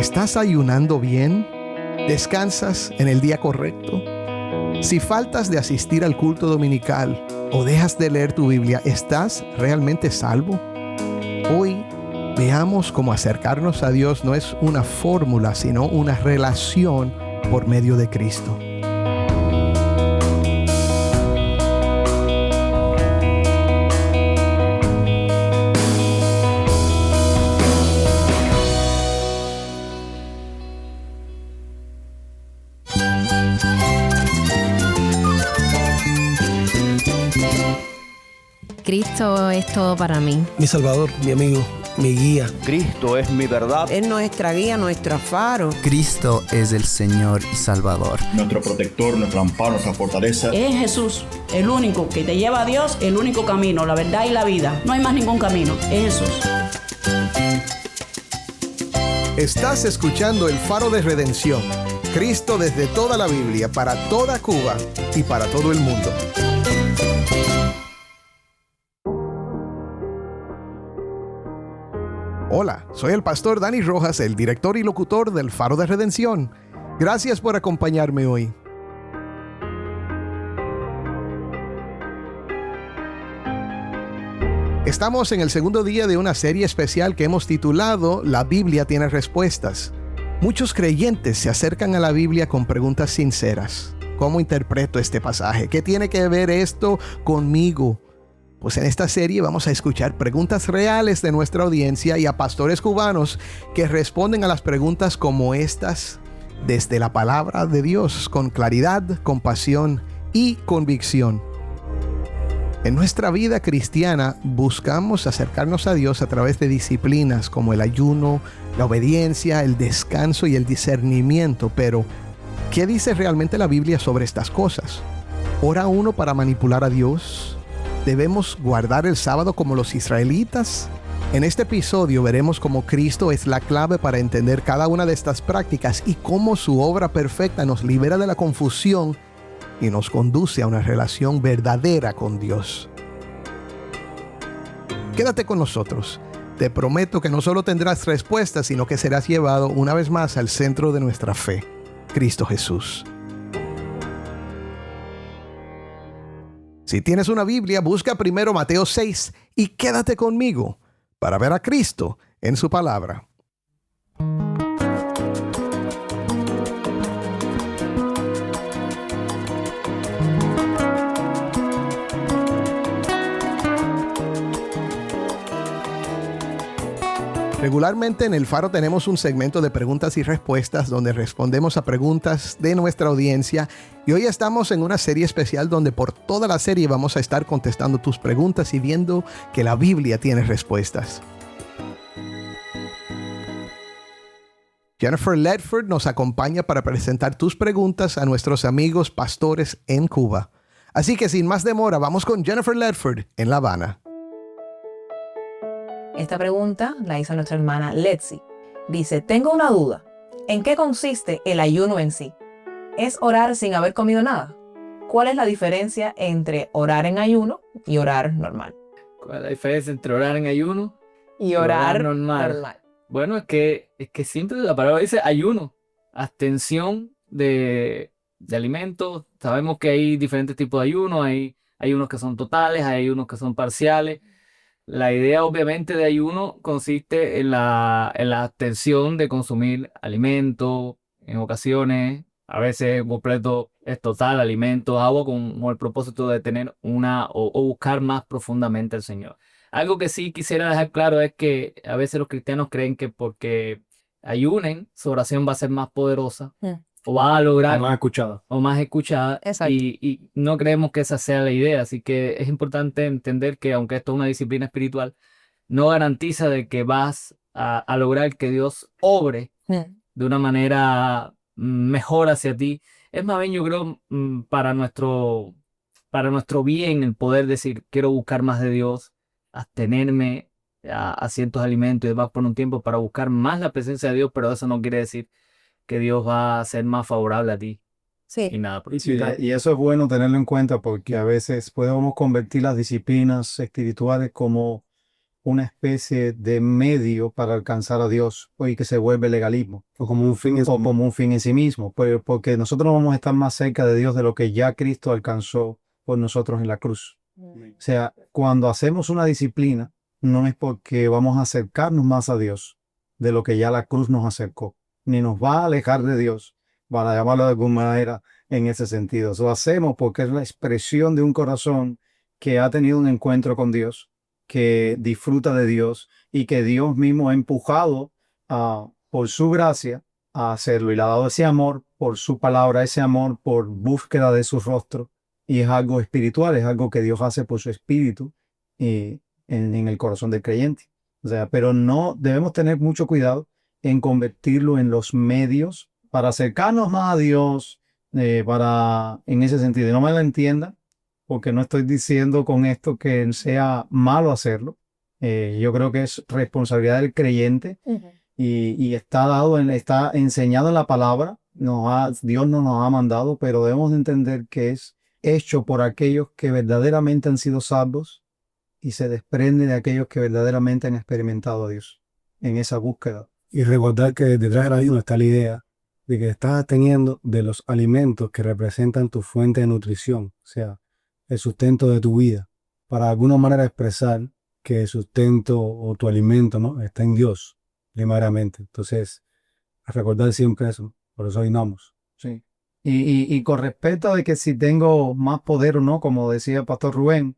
¿Estás ayunando bien? ¿Descansas en el día correcto? Si faltas de asistir al culto dominical o dejas de leer tu Biblia, ¿estás realmente salvo? Hoy veamos cómo acercarnos a Dios no es una fórmula, sino una relación por medio de Cristo. Cristo es todo para mí. Mi Salvador, mi amigo, mi guía. Cristo es mi verdad. Es nuestra guía, nuestro faro. Cristo es el Señor y Salvador. Nuestro protector, nuestro amparo, nuestra fortaleza. Es Jesús, el único que te lleva a Dios, el único camino, la verdad y la vida. No hay más ningún camino, es Jesús. Estás escuchando El Faro de Redención. Cristo desde toda la Biblia, para toda Cuba y para todo el mundo. Hola, soy el pastor Dani Rojas, el director y locutor del Faro de Redención. Gracias por acompañarme hoy. Estamos en el segundo día de una serie especial que hemos titulado La Biblia tiene respuestas. Muchos creyentes se acercan a la Biblia con preguntas sinceras. ¿Cómo interpreto este pasaje? ¿Qué tiene que ver esto conmigo? Pues en esta serie vamos a escuchar preguntas reales de nuestra audiencia y a pastores cubanos que responden a las preguntas como estas desde la palabra de Dios, con claridad, compasión y convicción. En nuestra vida cristiana buscamos acercarnos a Dios a través de disciplinas como el ayuno, la obediencia, el descanso y el discernimiento. Pero, ¿qué dice realmente la Biblia sobre estas cosas? ¿Ora uno para manipular a Dios? ¿Debemos guardar el sábado como los israelitas? En este episodio veremos cómo Cristo es la clave para entender cada una de estas prácticas y cómo su obra perfecta nos libera de la confusión y nos conduce a una relación verdadera con Dios. Quédate con nosotros. Te prometo que no solo tendrás respuestas, sino que serás llevado una vez más al centro de nuestra fe, Cristo Jesús. Si tienes una Biblia, busca primero Mateo 6 y quédate conmigo para ver a Cristo en su palabra. Regularmente en El Faro tenemos un segmento de preguntas y respuestas donde respondemos a preguntas de nuestra audiencia y hoy estamos en una serie especial donde por toda la serie vamos a estar contestando tus preguntas y viendo que la Biblia tiene respuestas. Jennifer Ledford nos acompaña para presentar tus preguntas a nuestros amigos pastores en Cuba. Así que sin más demora, vamos con Jennifer Ledford en La Habana. Esta pregunta la hizo nuestra hermana Letzi. Dice, tengo una duda. ¿En qué consiste el ayuno en sí? ¿Es orar sin haber comido nada? ¿Cuál es la diferencia entre orar en ayuno y orar normal? ¿Cuál es la diferencia entre orar en ayuno y orar normal? Bueno, es que siempre la palabra dice ayuno, abstención de alimentos. Sabemos que hay diferentes tipos de ayuno. Hay unos que son totales, hay unos que son parciales. La idea obviamente de ayuno consiste en la abstención de consumir alimento, en ocasiones, a veces completo es total, alimento, agua, con el propósito de tener o buscar más profundamente al Señor. Algo que sí quisiera dejar claro es que a veces los cristianos creen que porque ayunen, su oración va a ser más poderosa. O va a lograr o más escuchada. Y no creemos que esa sea la idea, así que es importante entender que aunque esto es una disciplina espiritual, no garantiza de que vas a lograr que Dios obre de una manera mejor hacia ti. Es más bien, yo creo, para nuestro bien el poder decir quiero buscar más de Dios, abstenerme a ciertos alimentos y demás por un tiempo para buscar más la presencia de Dios, pero eso no quiere decir que Dios va a ser más favorable a ti. Sí. Y nada. Y eso es bueno tenerlo en cuenta porque a veces podemos convertir las disciplinas espirituales como una especie de medio para alcanzar a Dios y que se vuelve legalismo. O como un fin. O como un fin en sí mismo, porque nosotros no vamos a estar más cerca de Dios de lo que ya Cristo alcanzó por nosotros en la cruz. O sea, cuando hacemos una disciplina, no es porque vamos a acercarnos más a Dios de lo que ya la cruz nos acercó, ni nos va a alejar de Dios, para llamarlo de alguna manera en ese sentido. Lo hacemos porque es la expresión de un corazón que ha tenido un encuentro con Dios, que disfruta de Dios y que Dios mismo ha empujado por su gracia a hacerlo y le ha dado ese amor por su palabra, ese amor por búsqueda de su rostro, y es algo espiritual, es algo que Dios hace por su espíritu en el corazón del creyente. O sea, pero no debemos tener mucho cuidado en convertirlo en los medios para acercarnos más a Dios, en ese sentido. Y no me lo entienda, porque no estoy diciendo con esto que sea malo hacerlo. Yo creo que es responsabilidad del creyente y está enseñado en la palabra. Dios no nos ha mandado, pero debemos entender que es hecho por aquellos que verdaderamente han sido salvos y se desprende de aquellos que verdaderamente han experimentado a Dios en esa búsqueda. Y recordar que detrás del ayuno está la idea de que estás teniendo de los alimentos que representan tu fuente de nutrición, o sea, el sustento de tu vida, para de alguna manera expresar que el sustento o tu alimento, ¿no?, está en Dios, primariamente. Entonces, recordar siempre eso, por eso ayunamos. Sí. Y con respecto de que si tengo más poder o no, como decía el pastor Rubén,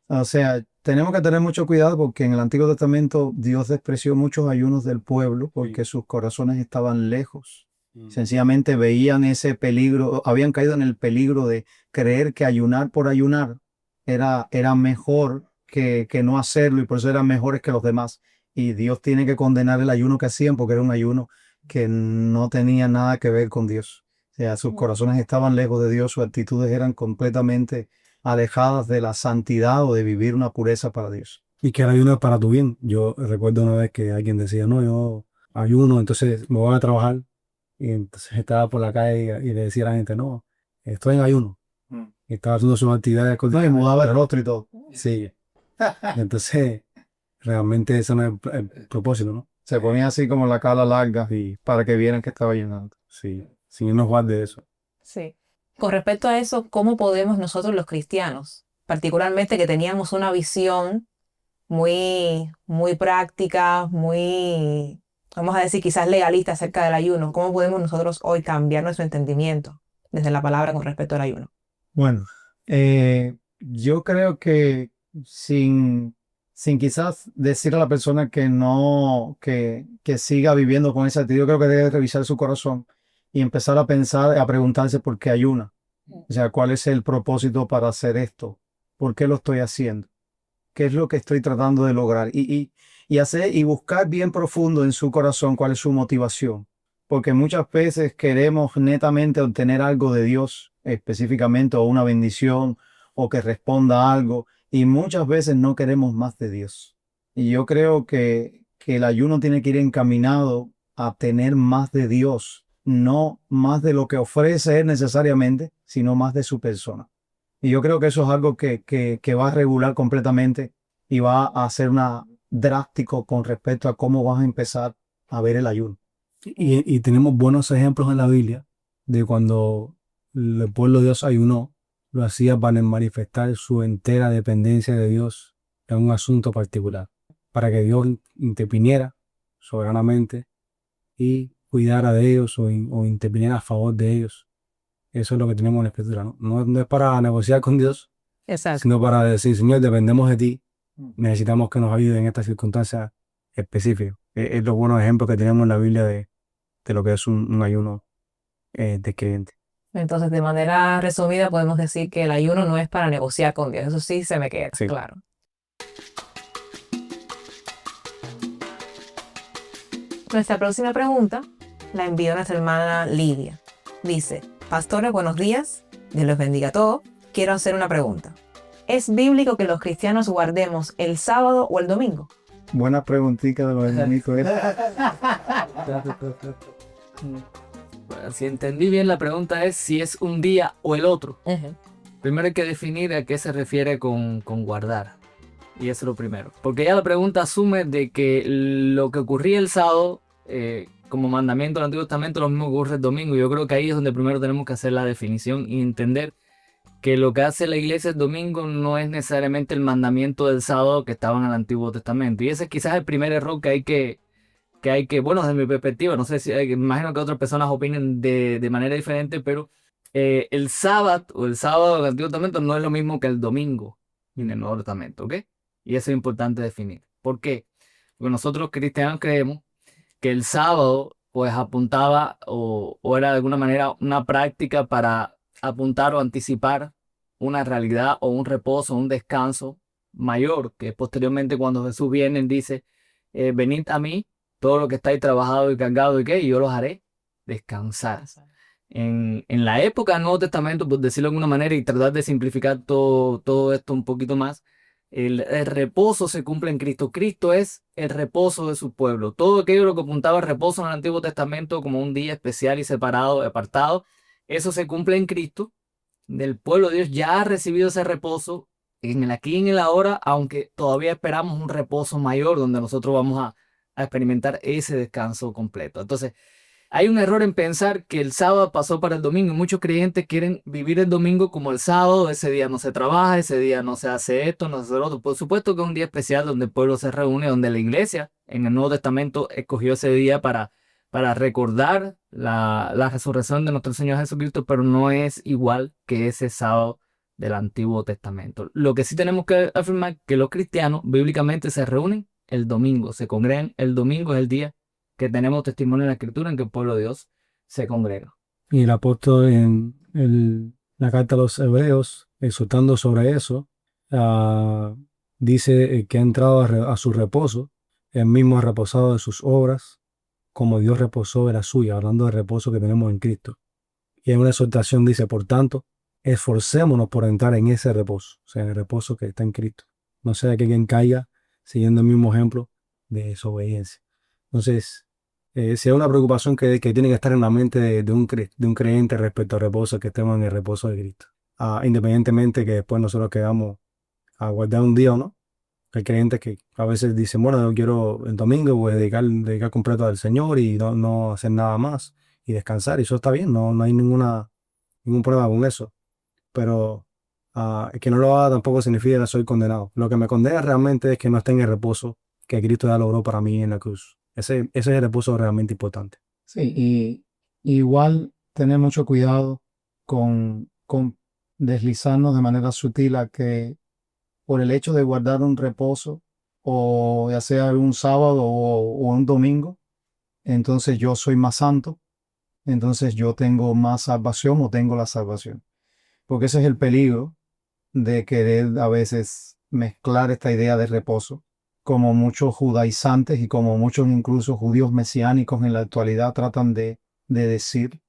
o sea, tenemos que tener mucho cuidado porque en el Antiguo Testamento Dios despreció muchos ayunos del pueblo porque sus corazones estaban lejos. Sencillamente veían ese peligro, habían caído en el peligro de creer que ayunar por ayunar era mejor que no hacerlo, y por eso eran mejores que los demás. Y Dios tiene que condenar el ayuno que hacían porque era un ayuno que no tenía nada que ver con Dios. O sea, sus corazones estaban lejos de Dios, sus actitudes eran completamente alejadas de la santidad o de vivir una pureza para Dios. Y que el ayuno es para tu bien. Yo recuerdo una vez que alguien decía, no, yo ayuno, entonces me voy a trabajar. Y entonces estaba por la calle y le decía a la gente, no, estoy en ayuno. Y estaba haciendo sus actividades. No, y mudaba el rostro y todo. Sí. Entonces, realmente eso no es el propósito, ¿no? Se ponía así como la cara larga para que vieran que estaba ayunando. Sí, sin irnos más de eso. Sí. Con respecto a eso, ¿cómo podemos nosotros los cristianos, particularmente que teníamos una visión muy práctica, muy, vamos a decir, quizás legalista acerca del ayuno, cómo podemos nosotros hoy cambiar nuestro entendimiento desde la palabra con respecto al ayuno? Bueno, yo creo que sin quizás decir a la persona que no, que siga viviendo con esa actitud, yo creo que debe revisar su corazón y empezar a pensar, a preguntarse por qué ayuna. O sea, ¿cuál es el propósito para hacer esto? ¿Por qué lo estoy haciendo? ¿Qué es lo que estoy tratando de lograr? Y buscar bien profundo en su corazón cuál es su motivación. Porque muchas veces queremos netamente obtener algo de Dios, específicamente, o una bendición, o que responda a algo, y muchas veces no queremos más de Dios. Y yo creo que el ayuno tiene que ir encaminado a tener más de Dios, no más de lo que ofrece Él necesariamente, sino más de su persona. Y yo creo que eso es algo que va a regular completamente y va a ser drástico con respecto a cómo vas a empezar a ver el ayuno. Y tenemos buenos ejemplos en la Biblia de cuando el pueblo de Dios ayunó, lo hacía para manifestar su entera dependencia de Dios en un asunto particular, para que Dios interviniera soberanamente y cuidara de ellos o interviniera a favor de ellos. Eso es lo que tenemos en la Escritura, ¿no? No es para negociar con Dios, Exacto. sino para decir, Señor, dependemos de ti, necesitamos que nos ayude en estas circunstancias específicas. Es los buenos ejemplos que tenemos en la Biblia de lo que es un ayuno de creyente. Entonces, de manera resumida, podemos decir que el ayuno no es para negociar con Dios. Eso sí se me queda claro. Nuestra próxima pregunta la envió nuestra hermana Lidia. Dice, pastores, buenos días. Dios los bendiga a todos. Quiero hacer una pregunta. ¿Es bíblico que los cristianos guardemos el sábado o el domingo? Buena preguntita de los enemigos. Si entendí bien, la pregunta es si es un día o el otro. Primero hay que definir a qué se refiere con guardar. Y eso es lo primero. Porque ya la pregunta asume de que lo que ocurría el sábado, como mandamiento del Antiguo Testamento, lo mismo ocurre el domingo. Yo creo que ahí es donde primero tenemos que hacer la definición y entender que lo que hace la iglesia el domingo no es necesariamente el mandamiento del sábado que estaba en el Antiguo Testamento. Y ese es quizás el primer error que hay que, bueno, desde mi perspectiva, no sé si, imagino que otras personas opinen de manera diferente, pero el sábado del Antiguo Testamento no es lo mismo que el domingo en el Nuevo Testamento, ¿ok? Y eso es importante definir. ¿Por qué? Porque nosotros cristianos creemos que el sábado pues apuntaba o era de alguna manera una práctica para apuntar o anticipar una realidad o un reposo, un descanso mayor, que posteriormente cuando Jesús viene dice, venid a mí, todo lo que estáis trabajado y cargado y yo los haré descansar. En la época del Nuevo Testamento, por decirlo de alguna manera y tratar de simplificar todo esto un poquito más, el reposo se cumple en Cristo. Cristo es el reposo de su pueblo. Todo aquello que apuntaba al reposo en el Antiguo Testamento como un día especial y separado, apartado, eso se cumple en Cristo. Del pueblo de Dios ya ha recibido ese reposo en el aquí y en el ahora, aunque todavía esperamos un reposo mayor donde nosotros vamos a experimentar ese descanso completo. Entonces, hay un error en pensar que el sábado pasó para el domingo. Muchos creyentes quieren vivir el domingo como el sábado. Ese día no se trabaja, ese día no se hace esto, no se hace lo otro. Por supuesto que es un día especial donde el pueblo se reúne, donde la iglesia en el Nuevo Testamento escogió ese día para recordar la resurrección de nuestro Señor Jesucristo, pero no es igual que ese sábado del Antiguo Testamento. Lo que sí tenemos que afirmar que los cristianos bíblicamente se reúnen el domingo, se congregan el domingo, es el día que tenemos testimonio en la Escritura en que el pueblo de Dios se congrega. Y el apóstol en la carta a los Hebreos, exhortando sobre eso, dice que ha entrado a su reposo, él mismo ha reposado de sus obras, como Dios reposó de la suya, hablando del reposo que tenemos en Cristo. Y en una exhortación dice, por tanto, esforcémonos por entrar en ese reposo, o sea, en el reposo que está en Cristo. No sea que quien caiga siguiendo el mismo ejemplo de desobediencia. Entonces, si hay una preocupación que tiene que estar en la mente de un creyente respecto al reposo, que estemos en el reposo de Cristo. Independientemente que después nosotros quedamos a guardar un día o no. Hay creyentes que a veces dicen, bueno, yo quiero el domingo pues, dedicar completo al Señor y no hacer nada más y descansar. Y eso está bien, no hay ningún problema con eso. Pero que no lo haga tampoco significa que soy condenado. Lo que me condena realmente es que no esté en el reposo que Cristo ya logró para mí en la cruz. Ese es el reposo realmente importante. Sí, y igual tener mucho cuidado con deslizarnos de manera sutil a que por el hecho de guardar un reposo, o ya sea un sábado o un domingo, entonces yo soy más santo, entonces yo tengo más salvación o tengo la salvación. Porque ese es el peligro de querer a veces mezclar esta idea de reposo, como muchos judaizantes y como muchos incluso judíos mesiánicos en la actualidad tratan de decir.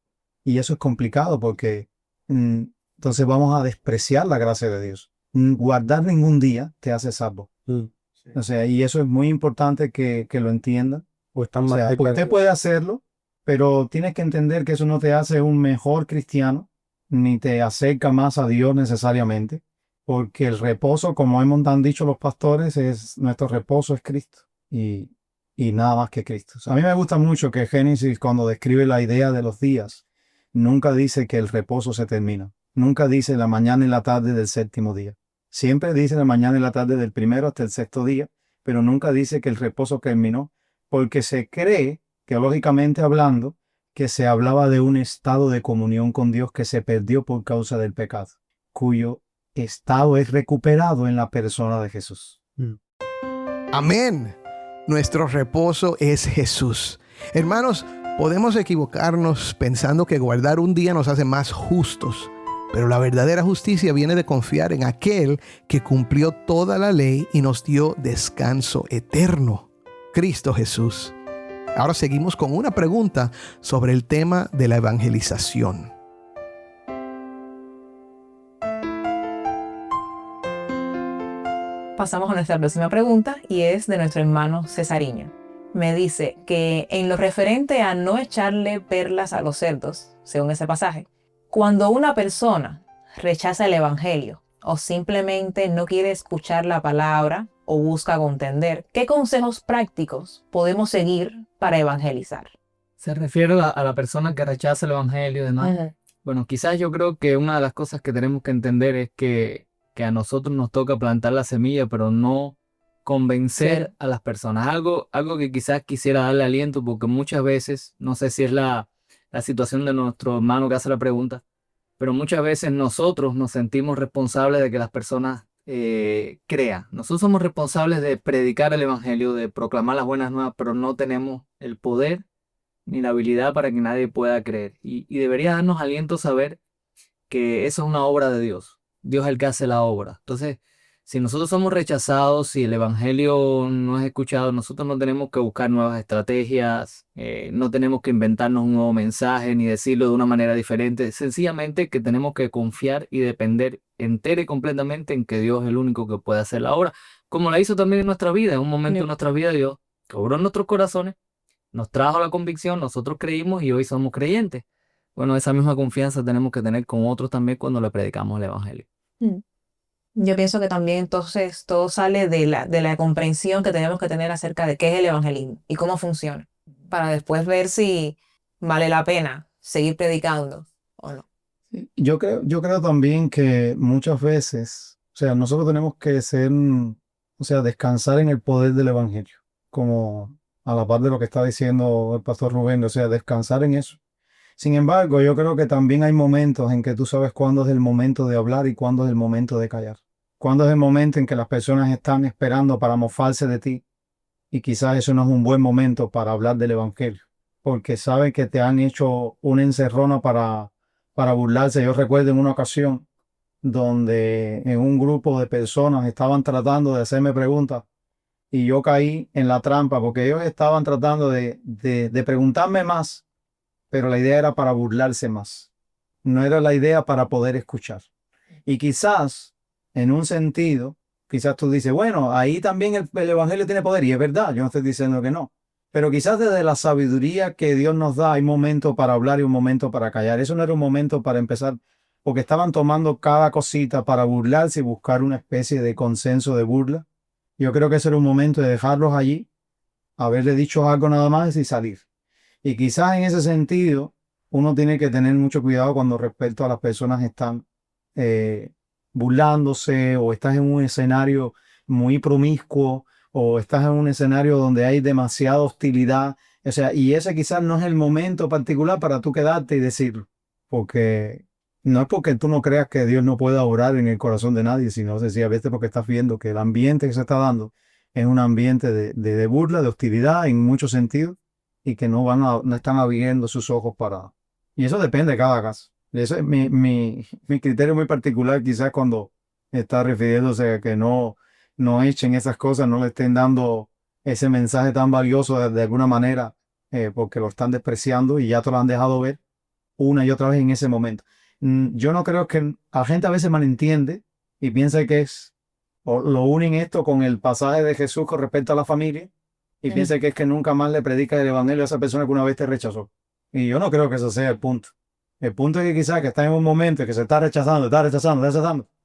Y eso es complicado porque entonces vamos a despreciar la gracia de Dios. Guardar ningún día te hace salvo. O sea, y eso es muy importante que lo entiendan. O sea, usted puede hacerlo, pero tienes que entender que eso no te hace un mejor cristiano, ni te acerca más a Dios necesariamente, porque el reposo, como han dicho los pastores, nuestro reposo es Cristo y nada más que Cristo. O sea, a mí me gusta mucho que Génesis, cuando describe la idea de los días, nunca dice que el reposo se termina. Nunca dice la mañana y la tarde del séptimo día. Siempre dice la mañana y la tarde del primero hasta el sexto día, pero nunca dice que el reposo terminó, porque se cree, teológicamente hablando, que se hablaba de un estado de comunión con Dios que se perdió por causa del pecado, cuyo estado es recuperado en la persona de Jesús. Amén. Nuestro reposo es Jesús. Hermanos, podemos equivocarnos pensando que guardar un día nos hace más justos, pero la verdadera justicia viene de confiar en aquel que cumplió toda la ley y nos dio descanso eterno, Cristo Jesús. Ahora seguimos con una pregunta sobre el tema de la evangelización. Pasamos a nuestra próxima pregunta y es de nuestro hermano Cesariño. Me dice que en lo referente a no echarle perlas a los cerdos, según ese pasaje, cuando una persona rechaza el evangelio o simplemente no quiere escuchar la palabra o busca contender, ¿qué consejos prácticos podemos seguir para evangelizar? Se refiere a la persona que rechaza el evangelio y demás. Bueno, quizás yo creo que una de las cosas que tenemos que entender es que a nosotros nos toca plantar la semilla, pero no convencer a las personas. Algo que quizás quisiera darle aliento, porque muchas veces, no sé si es la situación de nuestro hermano que hace la pregunta, pero muchas veces nosotros nos sentimos responsables de que las personas crean. Nosotros somos responsables de predicar el evangelio, de proclamar las buenas nuevas, pero no tenemos el poder ni la habilidad para que nadie pueda creer. Y debería darnos aliento saber que eso es una obra de Dios. Dios es el que hace la obra. Entonces, si nosotros somos rechazados, si el evangelio no es escuchado, nosotros no tenemos que buscar nuevas estrategias, no tenemos que inventarnos un nuevo mensaje ni decirlo de una manera diferente. Sencillamente que tenemos que confiar y depender entera y completamente en que Dios es el único que puede hacer la obra, como la hizo también en nuestra vida. En un momento de nuestra vida Dios obró en nuestros corazones, nos trajo la convicción, nosotros creímos y hoy somos creyentes. Bueno, esa misma confianza tenemos que tener con otros también cuando le predicamos el evangelio. Yo pienso que también entonces todo sale de la comprensión que tenemos que tener acerca de qué es el evangelismo y cómo funciona, para después ver si vale la pena seguir predicando o no. Yo creo también que muchas veces, o sea, nosotros tenemos que descansar en el poder del evangelio, como a la par de lo que está diciendo el pastor Rubén, o sea, descansar en eso. Sin embargo, yo creo que también hay momentos en que tú sabes cuándo es el momento de hablar y cuándo es el momento de callar. Cuándo es el momento en que las personas están esperando para mofarse de ti y quizás eso no es un buen momento para hablar del evangelio, porque saben que te han hecho una encerrona para burlarse. Yo recuerdo en una ocasión donde en un grupo de personas estaban tratando de hacerme preguntas y yo caí en la trampa porque ellos estaban tratando de preguntarme más, pero la idea era para burlarse más. No era la idea para poder escuchar. Y quizás, en un sentido, quizás tú dices, bueno, ahí también el evangelio tiene poder. Y es verdad, yo no estoy diciendo que no. Pero quizás desde la sabiduría que Dios nos da, hay momento para hablar y un momento para callar. Eso no era un momento para empezar, porque estaban tomando cada cosita para burlarse y buscar una especie de consenso de burla. Yo creo que ese era un momento de dejarlos allí, haberle dicho algo nada más y salir. Y quizás en ese sentido, uno tiene que tener mucho cuidado cuando respecto a las personas están burlándose o estás en un escenario muy promiscuo o estás en un escenario donde hay demasiada hostilidad. O sea, y ese quizás no es el momento particular para tú quedarte y decirlo. Porque no es porque tú no creas que Dios no pueda orar en el corazón de nadie, sino sencillamente porque estás viendo que el ambiente que se está dando es un ambiente de burla, de hostilidad en muchos sentidos. Y que no están abriendo sus ojos para... Y eso depende de cada caso. Ese es mi criterio muy particular, quizás cuando está refiriéndose a que no echen esas cosas, no le estén dando ese mensaje tan valioso de alguna manera, porque lo están despreciando y ya te lo han dejado ver una y otra vez en ese momento. Yo no creo que... La gente a veces malentiende y piensa que o lo unen esto con el pasaje de Jesús con respecto a la familia, y piensa que es que nunca más le predica el evangelio a esa persona que una vez te rechazó. Y yo no creo que eso sea el punto. El punto es que quizás que está en un momento que se está rechazando.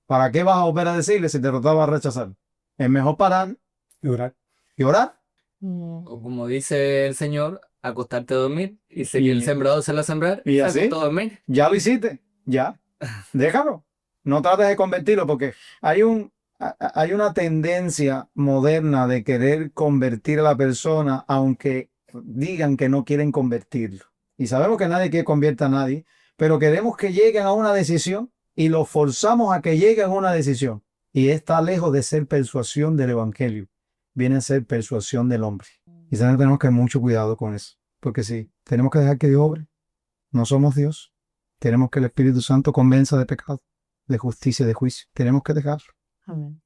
¿Para qué vas a volver a decirle si te lo estaba a rechazar? Es mejor parar y orar. ¿Y orar? O como dice el Señor, acostarte a dormir y seguir el sembrador se la sembrar y así, acostó a dormir. Ya lo hiciste, ya. Déjalo. No trates de convertirlo porque hay una tendencia moderna de querer convertir a la persona aunque digan que no quieren convertirlo. Y sabemos que nadie quiere convertir a nadie, pero queremos que lleguen a una decisión y los forzamos a que lleguen a una decisión. Y está lejos de ser persuasión del evangelio. Viene a ser persuasión del hombre. Y tenemos que tener mucho cuidado con eso. Porque sí, tenemos que dejar que Dios obre. No somos Dios. Tenemos que el Espíritu Santo convenza de pecado, de justicia y de juicio. Tenemos que dejarlo. Amén.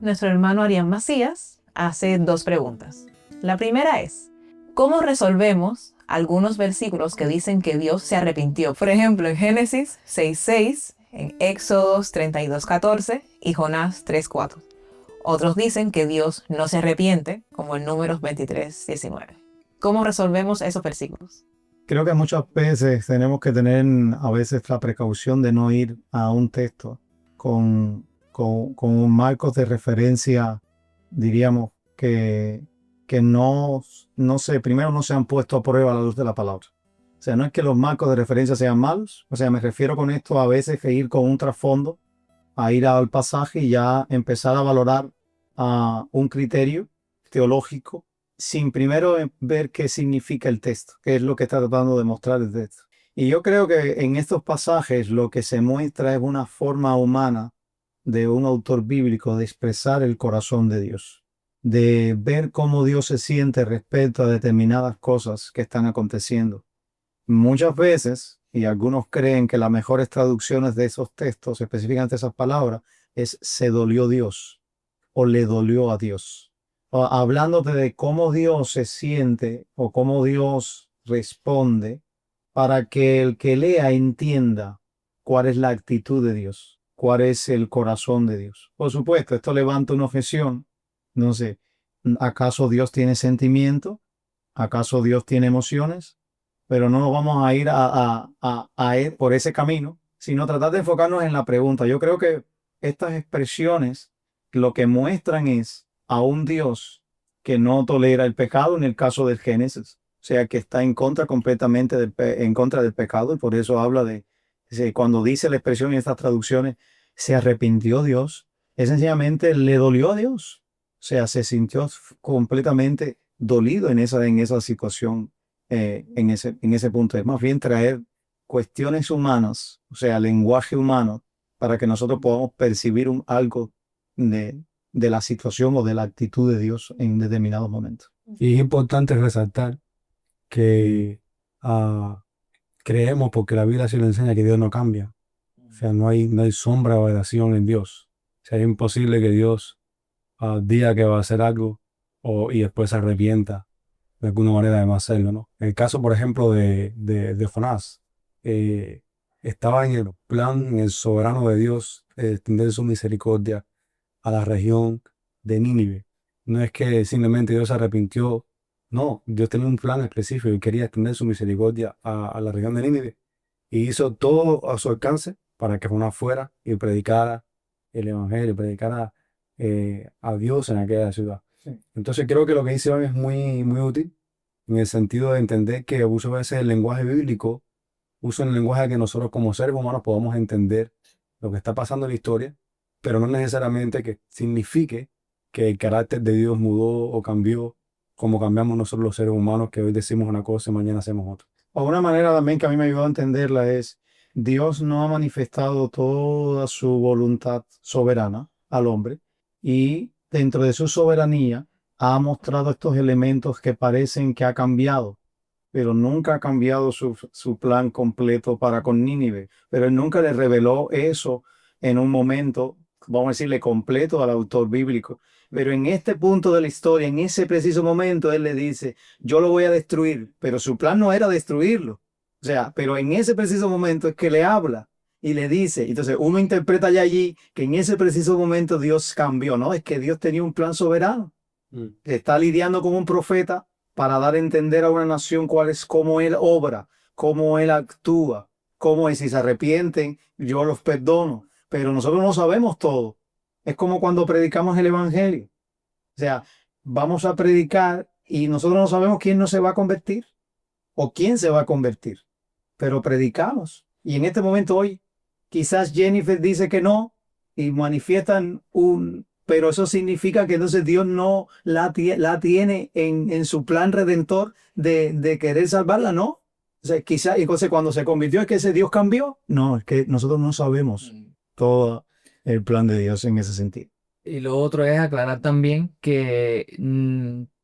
Nuestro hermano Arián Macías hace 2 preguntas. La primera es, ¿cómo resolvemos algunos versículos que dicen que Dios se arrepintió? Por ejemplo, en Génesis 6:6, en Éxodos 32:14 y Jonás 3:4. Otros dicen que Dios no se arrepiente, como en Números 23:19. ¿Cómo resolvemos esos versículos? Creo que muchas veces tenemos que tener a veces la precaución de no ir a un texto con un marco de referencia, diríamos, que no sé, primero no se han puesto a prueba a la luz de la palabra. O sea, no es que los marcos de referencia sean malos, o sea, me refiero con esto a veces que ir con un trasfondo, a ir al pasaje y ya empezar a valorar un criterio teológico sin primero ver qué significa el texto, qué es lo que está tratando de mostrar el texto. Y yo creo que en estos pasajes lo que se muestra es una forma humana de un autor bíblico de expresar el corazón de Dios, de ver cómo Dios se siente respecto a determinadas cosas que están aconteciendo. Muchas veces, y algunos creen que las mejores traducciones de esos textos, específicamente esas palabras, es se dolió Dios o le dolió a Dios. O hablándote de cómo Dios se siente o cómo Dios responde para que el que lea entienda cuál es la actitud de Dios, cuál es el corazón de Dios. Por supuesto, esto levanta una objeción. No sé, ¿acaso Dios tiene sentimiento? ¿Acaso Dios tiene emociones? Pero no nos vamos a ir a ir por ese camino, sino tratar de enfocarnos en la pregunta. Yo creo que estas expresiones lo que muestran es a un Dios que no tolera el pecado en el caso del Génesis. O sea, que está en contra completamente en contra del pecado, y por eso habla cuando dice la expresión en estas traducciones, se arrepintió Dios, es sencillamente le dolió a Dios. O sea, se sintió completamente dolido en esa situación, en ese punto. Es más bien traer cuestiones humanas, o sea, lenguaje humano, para que nosotros podamos percibir algo de la situación o de la actitud de Dios en determinados momentos. Y es importante resaltar que creemos, porque la Biblia sí lo enseña, que Dios no cambia. O sea, no hay sombra de variación en Dios. O sea, es imposible que Dios diga que va a hacer algo y después se arrepienta de alguna manera de no hacerlo, ¿no? En el caso, por ejemplo, de Jonás, estaba en el plan, en el soberano de Dios, extender su misericordia a la región de Nínive. No es que simplemente Dios se arrepintió, no, Dios tenía un plan específico y quería extender su misericordia a la región de Nínive, y hizo todo a su alcance para que Jonás fuera y predicara el evangelio, predicara a Dios en aquella ciudad. Sí. Entonces creo que lo que dice Iván es muy, muy útil en el sentido de entender que muchas veces el lenguaje bíblico usa el lenguaje que nosotros como seres humanos podamos entender lo que está pasando en la historia, pero no necesariamente que signifique que el carácter de Dios mudó o cambió como cambiamos nosotros los seres humanos, que hoy decimos una cosa y mañana hacemos otra. O una manera también que a mí me ayudó a entenderla es, Dios no ha manifestado toda su voluntad soberana al hombre, y dentro de su soberanía ha mostrado estos elementos que parecen que ha cambiado, pero nunca ha cambiado su plan completo para con Nínive. Pero él nunca le reveló eso en un momento, vamos a decirle, completo al autor bíblico. Pero en este punto de la historia, en ese preciso momento, él le dice, yo lo voy a destruir, pero su plan no era destruirlo. O sea, pero en ese preciso momento es que le habla y le dice. Entonces uno interpreta ya allí que en ese preciso momento Dios cambió, ¿no? Es que Dios tenía un plan soberano. Está lidiando con un profeta para dar a entender a una nación cómo él obra, cómo él actúa, cómo es, si se arrepienten, yo los perdono. Pero nosotros no sabemos todo. Es como cuando predicamos el evangelio. O sea, vamos a predicar y nosotros no sabemos quién no se va a convertir o quién se va a convertir, pero predicamos. Y en este momento hoy, quizás Jennifer dice que no y manifiestan pero eso significa que entonces Dios no la tiene en su plan redentor de querer salvarla, ¿no? O sea, quizás, entonces cuando se convirtió, ¿es que ese Dios cambió? No, es que nosotros no sabemos todo el plan de Dios en ese sentido. Y lo otro es aclarar también que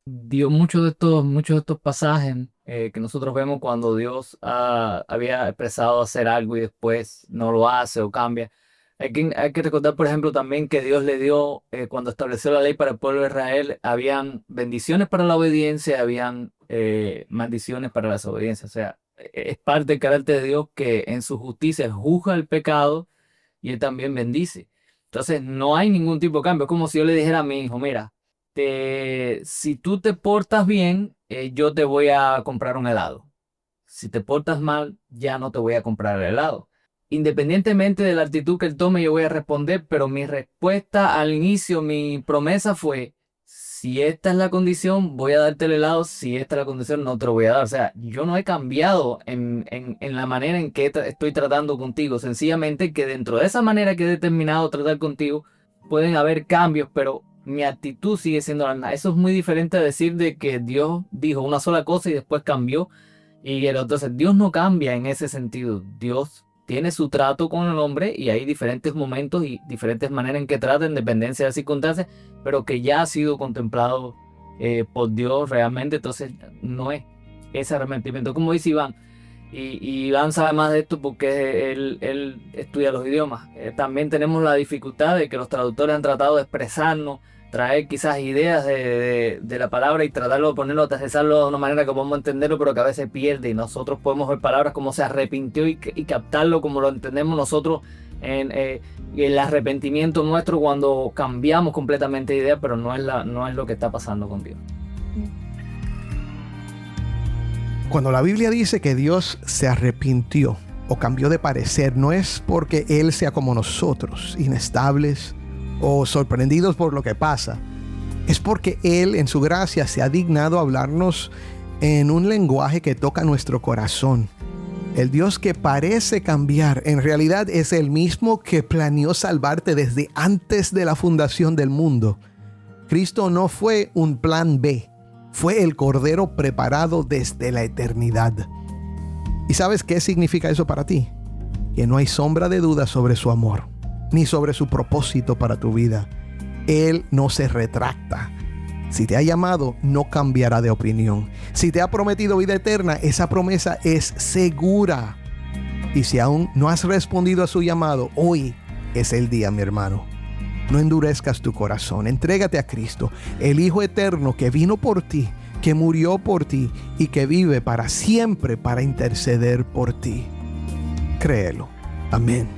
Dios, muchos de estos pasajes que nosotros vemos cuando Dios había expresado hacer algo y después no lo hace o cambia. Hay que recordar, por ejemplo, también que Dios le dio, cuando estableció la ley para el pueblo de Israel, habían bendiciones para la obediencia, habían maldiciones para la desobediencia. O sea, es parte del carácter de Dios que en su justicia juzga el pecado y Él también bendice. Entonces, no hay ningún tipo de cambio. Es como si yo le dijera a mi hijo, mira, si tú te portas bien, yo te voy a comprar un helado. Si te portas mal, ya no te voy a comprar el helado. Independientemente de la actitud que él tome, yo voy a responder, pero mi respuesta al inicio, mi promesa fue, si esta es la condición, voy a darte el helado, si esta es la condición, no te lo voy a dar. O sea, yo no he cambiado en la manera en que estoy tratando contigo, sencillamente que dentro de esa manera que he determinado tratar contigo, pueden haber cambios, pero mi actitud sigue siendo la misma. Eso es muy diferente a decir de que Dios dijo una sola cosa y después cambió. Entonces, Dios no cambia en ese sentido. Dios tiene su trato con el hombre y hay diferentes momentos y diferentes maneras en que trata en dependencia de las circunstancias, pero que ya ha sido contemplado por Dios realmente. Entonces, no es ese arrepentimiento. Como dice Iván, y Iván sabe más de esto porque él estudia los idiomas. También tenemos la dificultad de que los traductores han tratado de expresarnos, traer quizás ideas de la palabra y tratarlo de ponerlo, aterrizarlo de una manera que podamos entenderlo, pero que a veces pierde, y nosotros podemos ver palabras como se arrepintió y captarlo como lo entendemos nosotros en el arrepentimiento nuestro cuando cambiamos completamente de idea, pero no es lo que está pasando con Dios. Cuando la Biblia dice que Dios se arrepintió o cambió de parecer, no es porque Él sea como nosotros, inestables o sorprendidos por lo que pasa. Es porque Él en su gracia se ha dignado a hablarnos en un lenguaje que toca nuestro corazón. El Dios que parece cambiar en realidad es el mismo que planeó salvarte desde antes de la fundación del mundo. Cristo no fue un plan B, fue el Cordero preparado desde la eternidad. ¿Y sabes qué significa eso para ti? Que no hay sombra de duda sobre su amor, ni sobre su propósito para tu vida. Él no se retracta. Si te ha llamado, no cambiará de opinión. Si te ha prometido vida eterna, esa promesa es segura. Y si aún no has respondido a su llamado, hoy es el día, mi hermano. No endurezcas tu corazón. Entrégate a Cristo, el Hijo eterno que vino por ti, que murió por ti y que vive para siempre para interceder por ti. Créelo. Amén.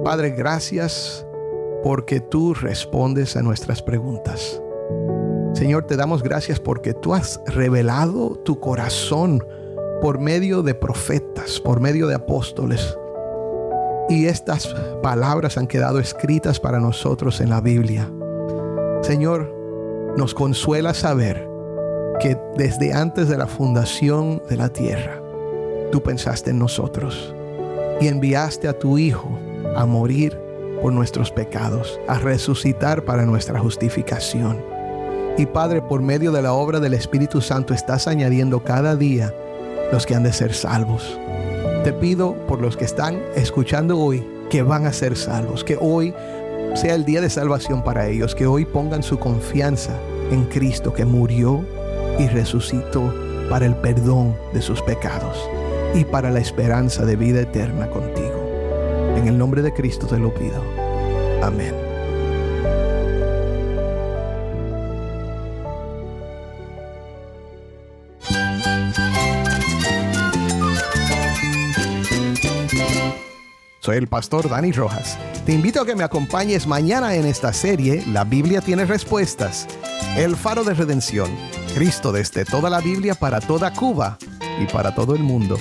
Padre, gracias porque tú respondes a nuestras preguntas. Señor, te damos gracias porque tú has revelado tu corazón por medio de profetas, por medio de apóstoles. Y estas palabras han quedado escritas para nosotros en la Biblia. Señor, nos consuela saber que desde antes de la fundación de la tierra, tú pensaste en nosotros y enviaste a tu Hijo a morir por nuestros pecados, a resucitar para nuestra justificación. Y Padre, por medio de la obra del Espíritu Santo estás añadiendo cada día los que han de ser salvos. Te pido por los que están escuchando hoy que van a ser salvos, que hoy sea el día de salvación para ellos, que hoy pongan su confianza en Cristo que murió y resucitó para el perdón de sus pecados y para la esperanza de vida eterna contigo. En el nombre de Cristo te lo pido. Amén. Soy el pastor Dani Rojas. Te invito a que me acompañes mañana en esta serie La Biblia tiene respuestas. El faro de redención. Cristo desde toda la Biblia para toda Cuba y para todo el mundo.